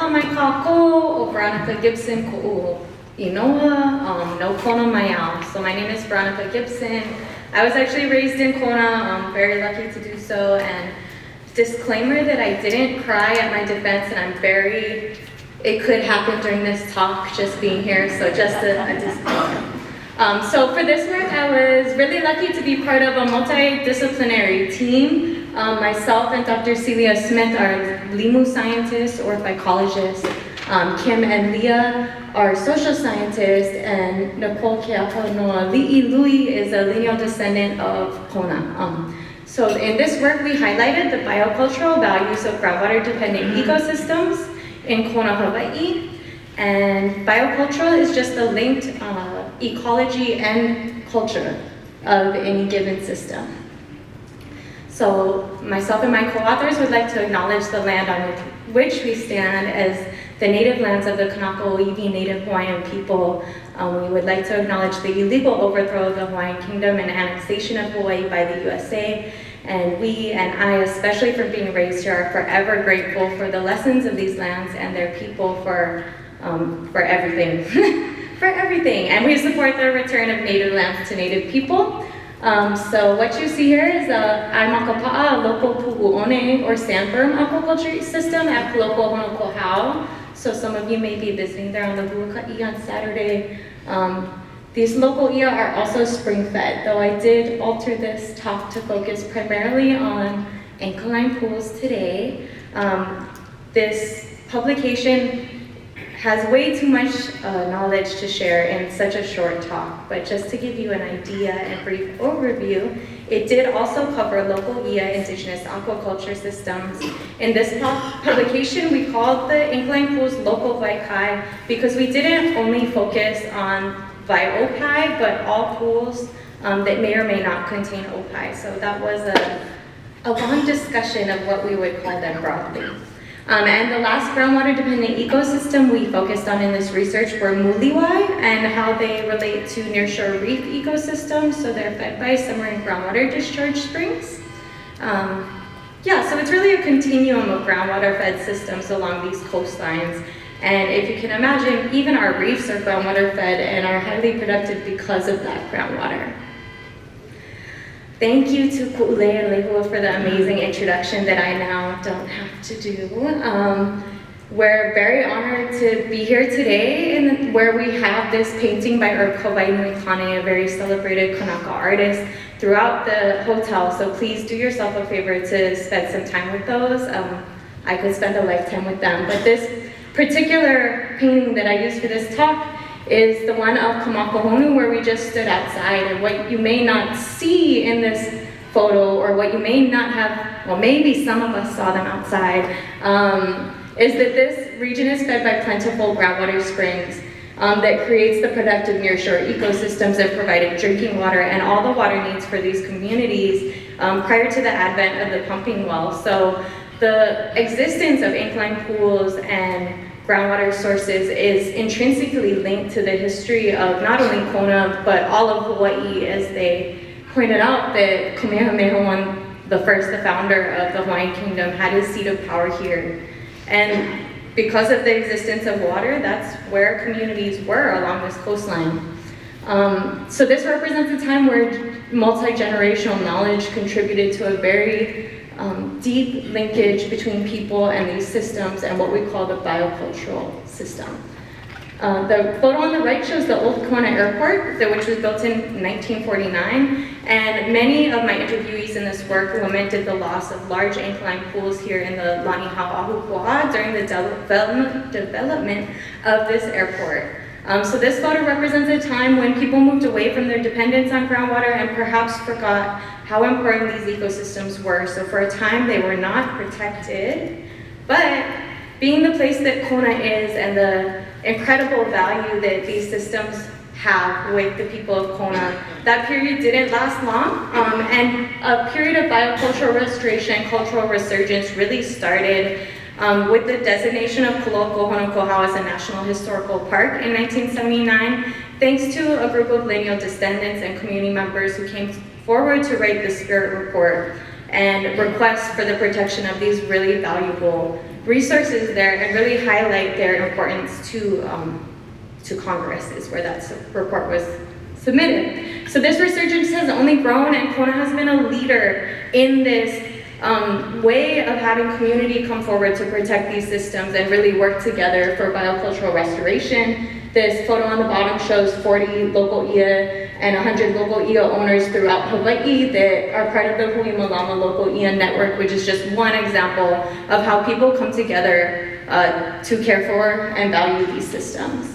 aloha mai kako o Veronica Gibson ko'u inoa no Kona mayau. So my name is Veronica Gibson. I was actually raised in Kona. I'm very lucky to do so. And disclaimer that I didn't cry at my defense, and it could happen during this talk, just being here. So just a disclaimer. So for this work, I was really lucky to be part of a multidisciplinary team. Myself and Dr. Celia Smith are limu scientists or psychologists. Kim and Leah are social scientists, and Nicole Keakaonaali is a lineal descendant of Kona. So in this work, we highlighted the biocultural values of groundwater-dependent ecosystems in Kona, Hawai'i. And biocultural is just the linked ecology and culture of any given system. So myself and my co-authors would like to acknowledge the land on which we stand as the native lands of the Kanaka-Oiwi Native Hawaiian people. We would like to acknowledge the illegal overthrow of the Hawaiian Kingdom and annexation of Hawaii by the USA. And we, and I especially from being raised here, are forever grateful for the lessons of these lands and their people for everything. For everything. And we support the return of native lands to native people. So what you see here is a local pu'u'one or sandworm aquaculture system at Paloko Honokohau. So some of you may be visiting there on the Huaka'i on Saturday. These local ia are also spring-fed, though I did alter this talk to focus primarily on anchialine pools today. This publication has way too much knowledge to share in such a short talk, but just to give you an idea and brief overview, it did also cover local ia indigenous aquaculture systems. In this publication, we called the anchialine pools local vaikai because we didn't only focus on vai-opai, but all pools that may or may not contain opai. So that was a long discussion of what we would call them broadly. And the last groundwater-dependent ecosystem we focused on in this research were muliwai and how they relate to nearshore reef ecosystems. So they're fed by submarine groundwater discharge springs. So it's really a continuum of groundwater-fed systems along these coastlines. And if you can imagine, even our reefs are groundwater-fed and are highly productive because of that groundwater. Thank you to Ku'ule and Leah for the amazing introduction that I now don't have to do. We're very honored to be here today, and where we have this painting by Hawai'i Kane, a very celebrated Kanaka artist, throughout the hotel. So please do yourself a favor to spend some time with those. I could spend a lifetime with them, but this particular painting that I used for this talk is the one of Kamakahonu, where we just stood outside. And what you may not see in this photo, or what you may not have, well, maybe some of us saw them outside, is that this region is fed by plentiful groundwater springs that creates the productive nearshore ecosystems that provided drinking water and all the water needs for these communities prior to the advent of the pumping well. So the existence of anchialine pools and groundwater sources is intrinsically linked to the history of not only Kona, but all of Hawaii, as they pointed out that Kamehameha I, the founder of the Hawaiian Kingdom, had his seat of power here. And because of the existence of water, that's where communities were along this coastline. So this represents a time where multi-generational knowledge contributed to a very deep linkage between people and these systems and what we call the biocultural system. The photo on the right shows the old Kona airport, which was built in 1949, and many of my interviewees in this work lamented the loss of large anchialine pools here in the Lani Hau'ahupua'a during the development of this airport. So this photo represents a time when people moved away from their dependence on groundwater and perhaps forgot how important these ecosystems were. So for a time they were not protected, but being the place that Kona is and the incredible value that these systems have with the people of Kona, that period didn't last long, and a period of biocultural restoration, cultural resurgence really started with the designation of Paloko Honokohau as a National Historical Park in 1979, thanks to a group of lineal descendants and community members who came forward to write the Spirit Report and request for the protection of these really valuable resources there and really highlight their importance to Congress is where that report was submitted. So this resurgence has only grown, and Kona has been a leader in this way of having community come forward to protect these systems and really work together for biocultural restoration. This photo on the bottom shows 40 local Ia and 100 local Ia owners throughout Hawai'i that are part of the Hui Malama Local Ia Network, which is just one example of how people come together to care for and value these systems.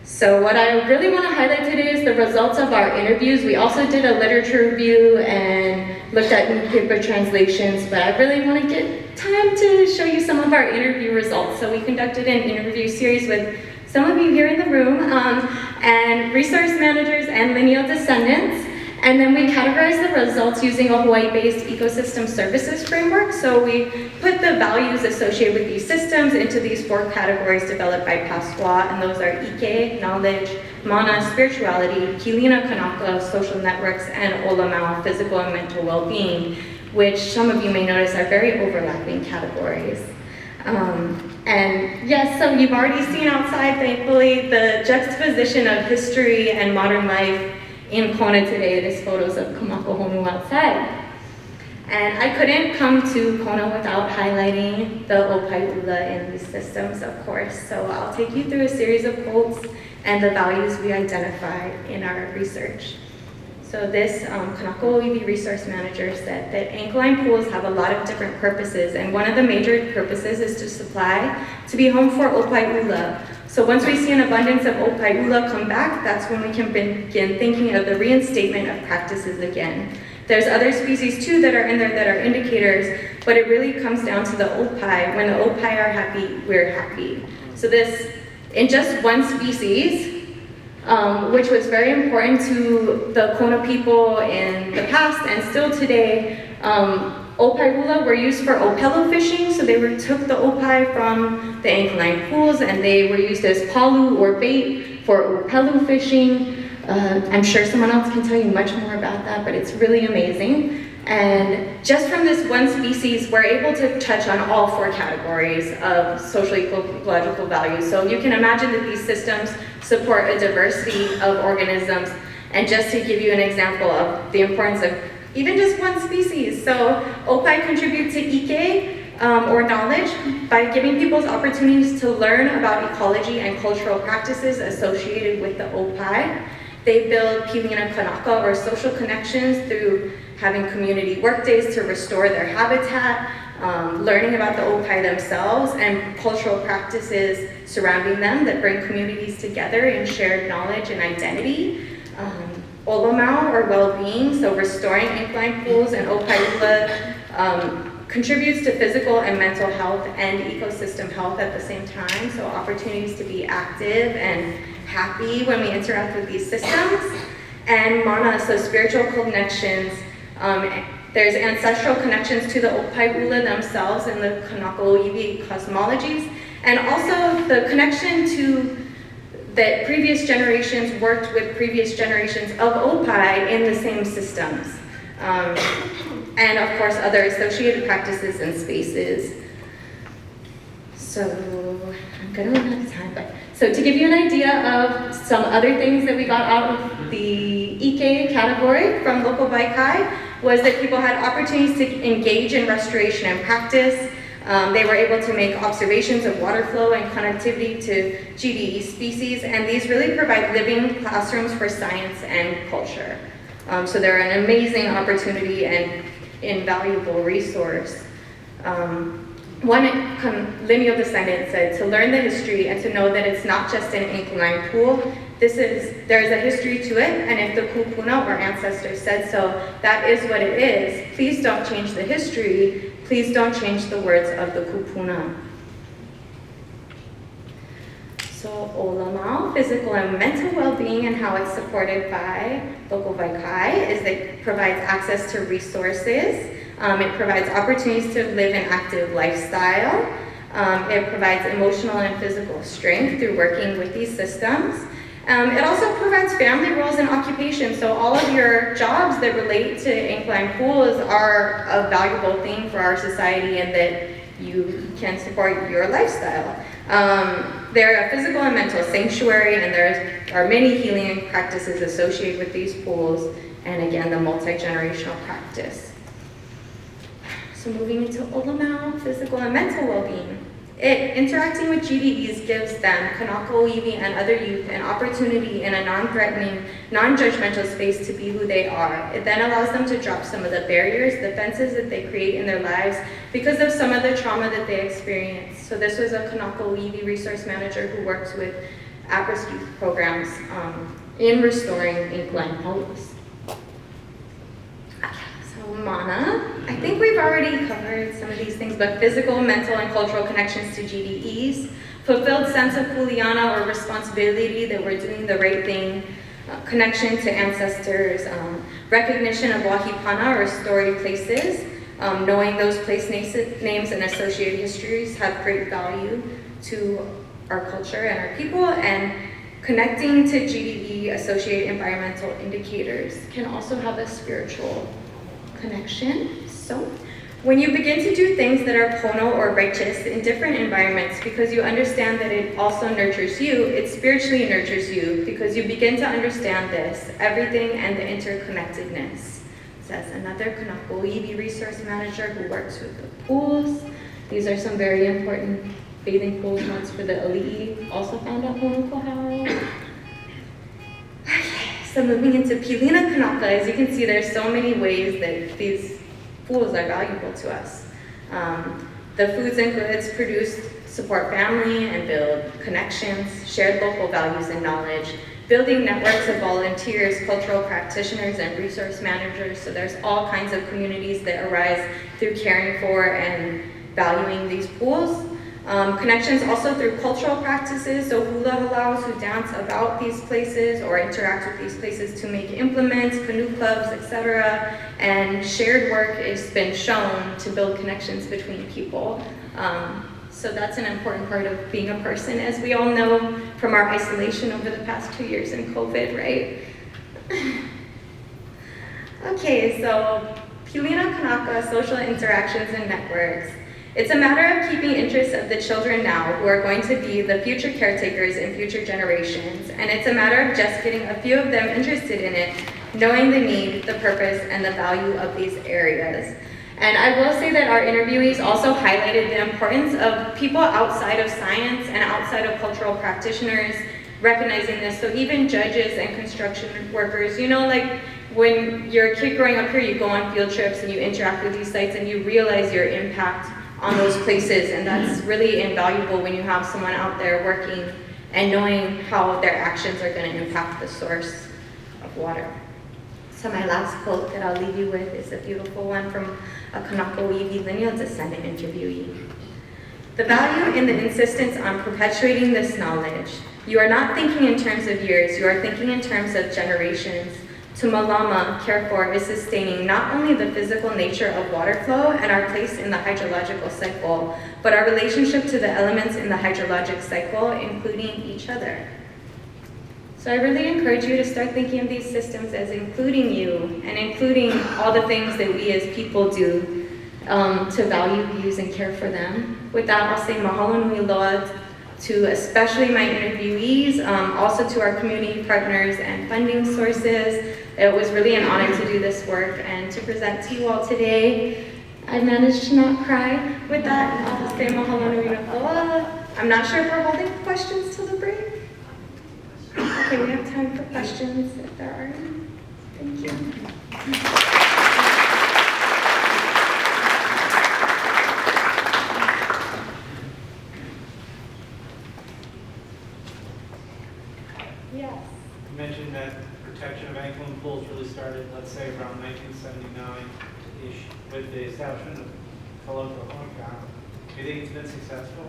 So what I really want to highlight today is the results of our interviews. We also did a literature review and looked at newspaper translations, but I really want to get time to show you some of our interview results. So we conducted an interview series with some of you here in the room, and resource managers and lineal descendants. And then we categorized the results using a Hawaii-based ecosystem services framework. So we put the values associated with these systems into these 4 categories developed by Pasqua, and those are Ike, knowledge, Mana, spirituality, Kilina Kanaka, social networks, and Olamau, physical and mental well-being, which some of you may notice are very overlapping categories. And yes, so you've already seen outside, thankfully, the juxtaposition of history and modern life in Kona today. There's photos of Kamakaʻōhonu outside. And I couldn't come to Kona without highlighting the opae'ula in these systems, of course. So I'll take you through a series of quotes and the values we identified in our research. So this Kanaka Oiwi resource manager said that ancholine pools have a lot of different purposes, and one of the major purposes is to be home for opae'ula. So once we see an abundance of opae'ula come back, that's when we can begin thinking of the reinstatement of practices again. There's other species too that are in there that are indicators, but it really comes down to the opae. When the opae are happy, we're happy. So this, in just one species, which was very important to the Kona people in the past and still today. Opae'ula were used for opelu fishing, so they took the opae from the ancholine pools and they were used as palu or bait for opelu fishing. I'm sure someone else can tell you much more about that, but it's really amazing. And just from this one species, we're able to touch on all 4 categories of social ecological values. So you can imagine that these systems support a diversity of organisms. And just to give you an example of the importance of even just one species. So opae contribute to ike, or knowledge, by giving people opportunities to learn about ecology and cultural practices associated with the opae. They build pilina kanaka, or social connections, through having community work days to restore their habitat, learning about the opae themselves, and cultural practices surrounding them that bring communities together in shared knowledge and identity. Olamau, or well-being, so restoring ancholine pools and opae'ula contributes to physical and mental health and ecosystem health at the same time, so opportunities to be active and happy when we interact with these systems. And Mana, so spiritual connections. There's ancestral connections to the opae'ula themselves in the Kanaka Oiwi cosmologies, and also the connection to that previous generations worked with previous generations of opae in the same systems. And of course, other associated practices and spaces. So I'm gonna run out of time, but so to give you an idea of some other things that we got out of the Ike category from local Vaikai was that people had opportunities to engage in restoration and practice. They were able to make observations of water flow and connectivity to GDE species, and these really provide living classrooms for science and culture. So they're an amazing opportunity and invaluable resource. One lineal descendant said, to learn the history and to know that it's not just an ancholine pool, there's a history to it, and if the kupuna or ancestors said so, that is what it is. Please don't change the history, please don't change the words of the kupuna. So Olamau, physical and mental well-being, and how it's supported by local Vaikai is that it provides access to resources. It provides opportunities to live an active lifestyle. It provides emotional and physical strength through working with these systems. It also provides family roles and occupations, so all of your jobs that relate to incline pools are a valuable thing for our society and that you can support your lifestyle. They're a physical and mental sanctuary, and there are many healing practices associated with these pools, and again, the multi-generational practice. So moving into Olamau, physical and mental well-being. Interacting with GDEs gives them, Kanaka-Oiwi and other youth, an opportunity in a non-threatening, non-judgmental space to be who they are. It then allows them to drop some of the barriers, the fences that they create in their lives because of some of the trauma that they experience. So this was a Kanaka-Oiwi resource manager who works with at-risk youth programs in restoring incline pools. Mana. I think we've already covered some of these things, but physical, mental, and cultural connections to GDEs, fulfilled sense of kuleana or responsibility that we're doing the right thing, connection to ancestors, recognition of wahipana or storied places, knowing those place names and associated histories have great value to our culture and our people, and connecting to GDE associated environmental indicators can also have a spiritual connection. So when you begin to do things that are pono or righteous in different environments because you understand that it also nurtures you, it spiritually nurtures you because you begin to understand this, everything and the interconnectedness. Says another Kanaka-Oiwi resource manager who works with the pools. These are some very important bathing pools, ones for the ali'i, also found at Honokohau. So moving into Pilina Kanaka, as you can see, there's so many ways that these pools are valuable to us. The foods and goods produced support family and build connections, shared local values and knowledge, building networks of volunteers, cultural practitioners, and resource managers. So there's all kinds of communities that arise through caring for and valuing these pools. Connections also through cultural practices, so hula halaus who dance about these places or interact with these places to make implements, canoe clubs, etc. And shared work has been shown to build connections between people. So that's an important part of being a person, as we all know from our isolation over the past 2 years in COVID, right? Okay, so Pilina Kanaka, social interactions and networks. It's a matter of keeping interests of the children now who are going to be the future caretakers in future generations, and it's a matter of just getting a few of them interested in it, knowing the need, the purpose, and the value of these areas. And I will say that our interviewees also highlighted the importance of people outside of science and outside of cultural practitioners recognizing this. So even judges and construction workers, you know, like when you're a kid growing up here, you go on field trips and you interact with these sites and you realize your impact on those places, and that's really invaluable when you have someone out there working and knowing how their actions are going to impact the source of water. So my last quote that I'll leave you with is a beautiful one from a Kanaka-Oiwi lineal descendant interviewee. The value in the insistence on perpetuating this knowledge. You are not thinking in terms of years, you are thinking in terms of generations. To Malama, care for is sustaining not only the physical nature of water flow and our place in the hydrological cycle, but our relationship to the elements in the hydrologic cycle, including each other. So I really encourage you to start thinking of these systems as including you and including all the things that we as people do to value, use, and care for them. With that, I'll say mahalo nui loa to especially my interviewees, also to our community partners and funding sources. It was really an honor to do this work and to present to you all today. I managed to not cry. With that, I'll just say mahalo nui loa. I'm not sure if we're holding questions till the break. Okay, we have time for questions if there are any. Thank you. Yes. You mentioned that protection of Anchialine pools really started, let's say, around 1979-ish with the establishment of Kailua-Kona. Do you think it's been successful?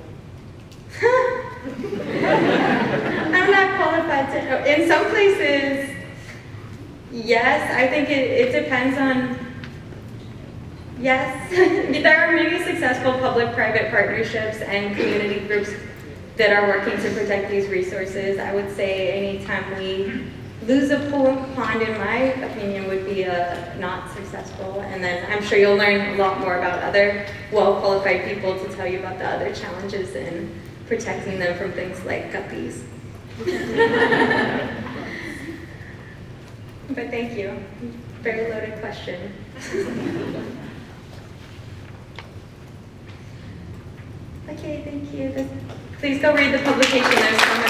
I'm not qualified to. In some places, yes. I think it depends on. Yes, there are many successful public-private partnerships and community groups that are working to protect these resources. I would say anytime we lose a pool or pond, in my opinion, would be not successful. And then I'm sure you'll learn a lot more about other well-qualified people to tell you about the other challenges in protecting them from things like guppies. But thank you. Very loaded question. Okay, thank you. Please go read the publication. There's so